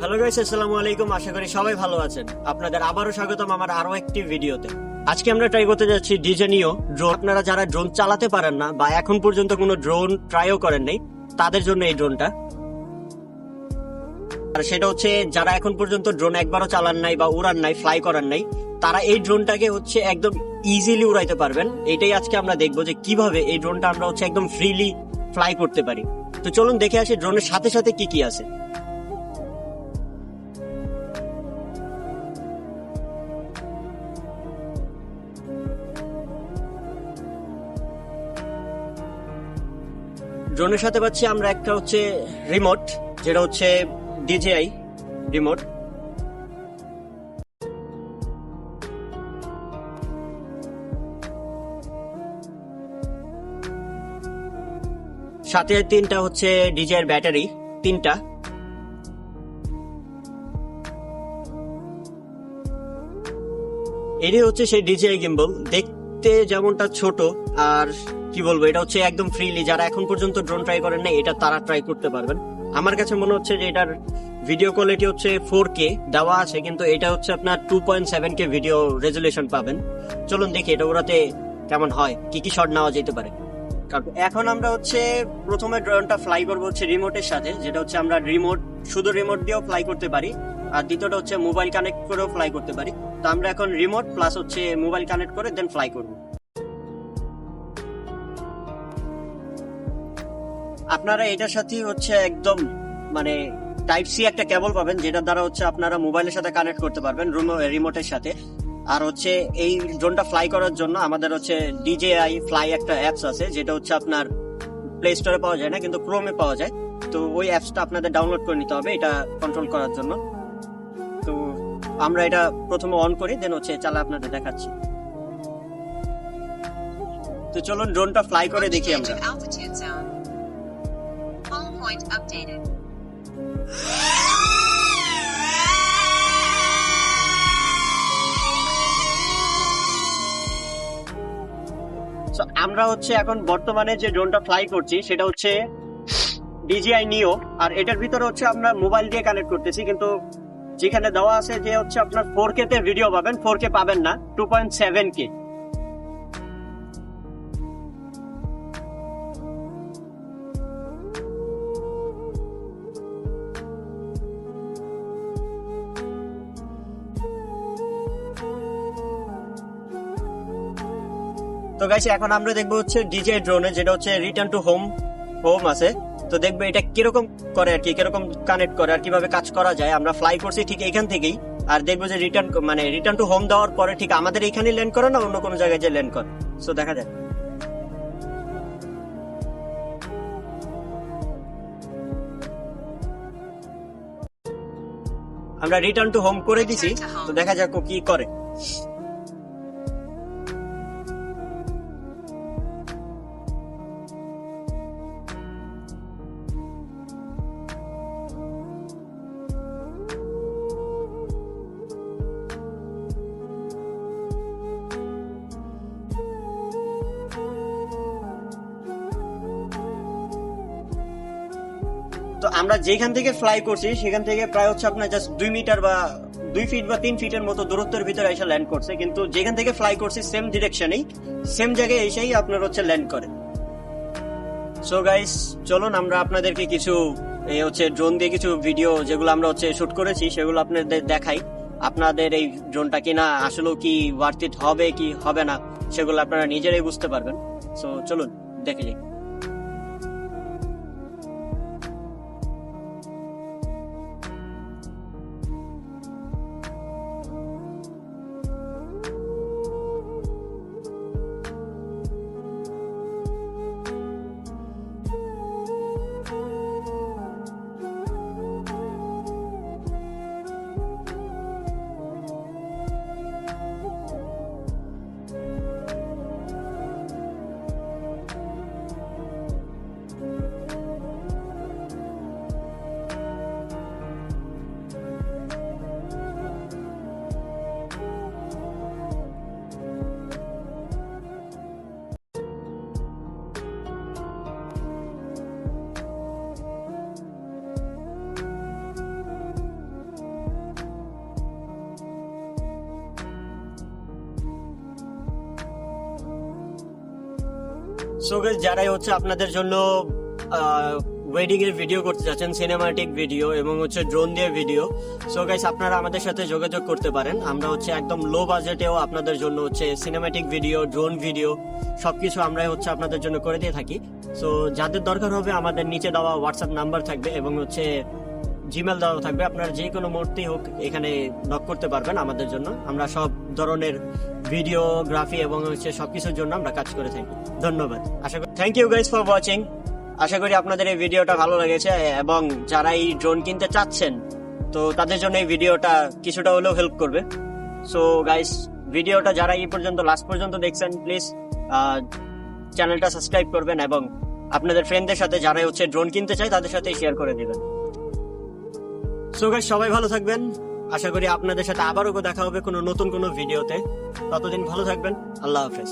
Hello guys, আসসালামু আলাইকুম। আশা করি সবাই ভালো আছেন। আপনাদের আবারও স্বাগতম আমার আরো একটি ভিডিওতে। আজকে আমরা ট্রাই করতে যাচ্ছি ডিজে নিও ড্রোন। আপনারা যারা ড্রোন চালাতে পারেন না বা এখন পর্যন্ত কোনো ড্রোন ট্রাইও করেন নাই, তাদের জন্য এই ড্রোনটা। আর সেটা হচ্ছে যারা এখন পর্যন্ত ড্রোন একবারও চালান নাই বা উড়ান নাই, ফ্লাই করান নাই, তারা এই ড্রোনটাকে হচ্ছে একদম ইজিলি উড়াইতে পারবেন। এটাই আজকে আমরা দেখবো যে কিভাবে এই ড্রোনটা আমরা হচ্ছে একদম ফ্রিলি ফ্লাই করতে পারি। তো চলুন দেখে আসি ড্রোনের সাথে সাথে কি কি আছে। ড্রোনের সাথে পাচ্ছি আমরা একটা হচ্ছে রিমোট, যেটা হচ্ছে ডিজেআই রিমোট। সাথে তিনটা হচ্ছে ডিজেআই ব্যাটারি, তিনটা। এটি হচ্ছে সেই ডিজেআই গিম্বল, দেখতে যেমনটা ছোট, আর কি বলবো, এটা হচ্ছে একদম ফ্রিলি যারা এখন পর্যন্ত ড্রোন ট্রাই করেন না এটা তারা ট্রাই করতে পারবেন। আমার কাছে মনে হচ্ছে যে এটার ভিডিও কোয়ালিটি হচ্ছে 4K দেওয়া আছে, কিন্তু এটা হচ্ছে আপনার 2.7K ভিডিও রেজুলেশন পাবেন। চলুন দেখি এটা ওরাতে কেমন হয়, কি কি শট নেওয়া যেতে পারে। এখন আমরা হচ্ছে প্রথমে ড্রোনটা ফ্লাই করবো হচ্ছে রিমোটের সাথে, যেটা হচ্ছে আমরা শুধু রিমোট দিয়েও ফ্লাই করতে পারি। আর দ্বিতীয়টা হচ্ছে মোবাইল কানেক্ট করেও ফ্লাই করতে পারি। তো আমরা এখন রিমোট প্লাস হচ্ছে মোবাইল কানেক্ট করে দেন ফ্লাই করব। আপনারা এটার সাথে হচ্ছে একদম মানে টাইপ সি একটা কেবল পাবেন, যেটার দ্বারা হচ্ছে আপনারা মোবাইলের সাথে কানেক্ট করতে পারবেন রিমোটের সাথে। আর হচ্ছে এই ড্রোনটা ফ্লাই করার জন্য আমাদের হচ্ছে ডিজেআই ফ্লাই একটা অ্যাপস আছে, যেটা হচ্ছে আপনার প্লে স্টোরে পাওয়া যায় না, কিন্তু ক্রোমে পাওয়া যায়। তো ওই অ্যাপসটা আপনাদের ডাউনলোড করে নিতে হবে এটা কন্ট্রোল করার জন্য। তো আমরা এটা প্রথমে অন করি, দেন হচ্ছে চালা আপনাদের দেখাচ্ছি। তো চলুন ড্রোনটা ফ্লাই করে দেখি আমরা। আমরা হচ্ছে এখন বর্তমানে যে ড্রোনটা ফ্লাই করছি সেটা হচ্ছে ডিজিআই নিও, আর এটার ভিতরে হচ্ছে আমরা মোবাইল দিয়ে কানেক্ট করতেছি, কিন্তু যেখানে দেওয়া আছে যে হচ্ছে আপনার 4K তে ভিডিও পাবেন, 4K পাবেন না, 2.7K। তো গাইস এখন আমরা দেখবো হচ্ছে ডিজে ড্রোনে, যেটা হচ্ছে রিটার্ন টু হোম আছে। তো দেখবো এটা কিরকম করে আর কি, কিরকম কানেক্ট করে আর কিভাবে কাজ করা যায়। আমরা ফ্লাই করছি ঠিক এখান থেকেই, আর দেখবো যে রিটার্ন টু হোম দেওয়ার পরে ঠিক আমাদের এখানে ল্যান্ড করে না অন্য কোনো জায়গায় যে ল্যান্ড করে। সো দেখা যায়। আমরা রিটার্ন টু হোম করে দিছি, তো দেখা যাক ও কি করে। তো আমরা যেখান থেকে ফ্লাই করছি সেখান থেকে প্রায় হচ্ছে আপনার জাস্ট 2 মিটার বা 2 ফিট বা 3 ফিটের মতো দূরত্বের ভিতরে এসে ল্যান্ড করছে, কিন্তু যেখান থেকে ফ্লাই করছি সেম ডিরেকশনেই, সেম জায়গায় এসেই আপনার হচ্ছে ল্যান্ড করে। সো গাইস চলুন আমরা আপনাদেরকে কিছু এই হচ্ছে ড্রোন দিয়ে কিছু ভিডিও যেগুলো আমরা হচ্ছে শুট করেছি সেগুলো আপনাদের দেখাই। আপনাদের এই ড্রোনটা কিনা আসলে কি ওয়ার্থ ইট হবে কি হবে না সেগুলো আপনারা নিজেরাই বুঝতে পারবেন। সো চলুন দেখে যাই। সো গাইস, যারাই হচ্ছে আপনাদের জন্য ওয়েডিং এর ভিডিও করতে যাচ্ছেন, সিনেমাটিক ভিডিও এবং হচ্ছে ড্রোন দিয়ে ভিডিও, সো গাইস আপনারা আমাদের সাথে যোগাযোগ করতে পারেন। আমরা হচ্ছে একদম লো বাজেটেও আপনাদের জন্য হচ্ছে সিনেমাটিক ভিডিও, ড্রোন ভিডিও সবকিছু আমরা হচ্ছে আপনাদের জন্য করে দিয়ে থাকি। সো যাদের দরকার হবে আমাদের নিচে দেওয়া হোয়াটসঅ্যাপ নাম্বার থাকবে এবং হচ্ছে জিমেল দেওয়া থাকবে, আপনারা যে কোনো মুহূর্তেই হোক এখানে নক করতে পারবেন আমাদের জন্য। আমরা সব ধরনের ভিডিওগ্রাফি এবং হচ্ছে সবকিছুর জন্য আমরা কাজ করে থাকি। ধন্যবাদ। আশা করি thank you guys for watching. আশা করি আপনাদের এই ভিডিওটা ভালো লেগেছে এবং যারা এই ড্রোন কিনতে চাচ্ছেন তো তাদের জন্য এই ভিডিওটা কিছুটা হলেও হেল্প করবে। সো গাইস, ভিডিওটা যারা এই পর্যন্ত লাস্ট পর্যন্ত দেখছেন প্লিজ চ্যানেলটা সাবস্ক্রাইব করবেন এবং আপনাদের ফ্রেন্ডদের সাথে যারা হচ্ছে ড্রোন কিনতে চায় তাদের সাথে শেয়ার করে দিবেন। সো গাইস, সবাই ভালো থাকবেন। আশা করি আপনাদের সাথে আবারও দেখা হবে কোনো নতুন কোনো ভিডিওতে। ততদিন ভালো থাকবেন। আল্লাহ হাফেজ।